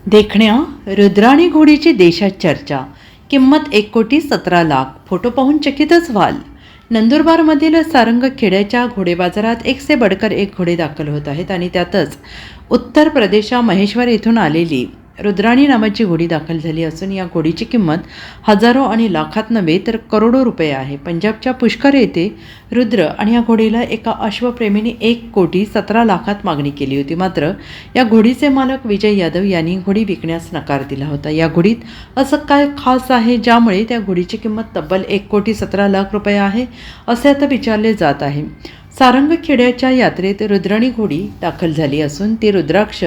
देखण्या रुद्राणी घोडीची देशात चर्चा, किंमत 1,17,00,000। फोटो पाहून चकितच व्हाल। नंदुरबारमधील सारंग खेड्याच्या घोडे बाजारात एक से बडकर एक घोडे दाखल होत आहेत आणि त्यातच उत्तर प्रदेशच्या महेश्वर येथून आलेली रुद्राणी नावाची घोडी दाखल झाली असून या घोडीची किंमत हजारो आणि लाखात नव्हे तर करोडो रुपये आहे। पंजाबच्या पुष्कर येथे रुद्र आणि या घोडीला एका अश्वप्रेमीने 1,17,00,000 मागणी केली होती। मात्र या घोडीचे मालक विजय यादव यांनी घोडी विकण्यास नकार दिला होता। या घोडीत असं काय खास आहे ज्यामुळे त्या घोडीची किंमत तब्बल 1,17,00,000 रुपये आहे असे आता विचारले जात आहे। सारंग खेड्याच्या यात्रेत रुद्राणी घोडी दाखल झाली असून ती रुद्राक्ष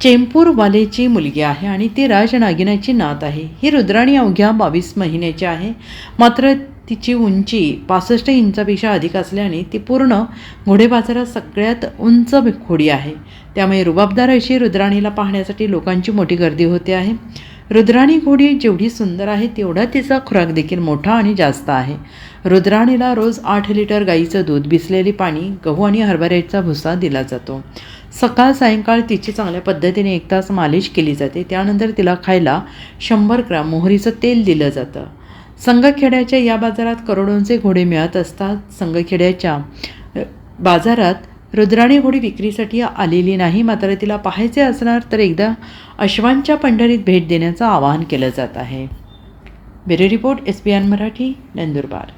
चेंपूरवालेची मुलगी आहे आणि ती राजनागिनाची नात आहे। ही रुद्राणी अवघ्या 22 महिन्याची आहे। मात्र तिची उंची 65 इंचापेक्षा अधिक असल्याने ती पूर्ण घोडे बाजारात सगळ्यात उंच घोडी आहे। त्यामुळे रुबाबदार अशी रुद्राणीला पाहण्यासाठी लोकांची मोठी गर्दी होते आहे। रुद्राणी घोडी जेवढी सुंदर आहे तेवढा तिचा खुराक देखील मोठा आणि जास्त आहे। रुद्राणीला रोज 8 लिटर गाईचं दूध, भिजलेले पाणी, गहू आणि हरभऱ्याचा भुसा दिला जातो। सकाळ सायंकाळ तिची चांगल्या पद्धतीने 1 तास मालिश केली जाते। त्यानंतर तिला खायला 100 ग्राम मोहरीचं तेल दिलं जातं। संगखेड्याच्या या बाजारात करोडोंचे घोडे मिळत असतात। संगखेड्याच्या बाजारात रुद्राणी घोडी विक्रीसाठी आलेली नाही, मात्र तिला पाहायचे असणार तर एकदा अश्वांच्या पंढरीत भेट देण्याचं आवाहन केलं जात आहे। Bureau report, SBN Marathi, Nandurbar.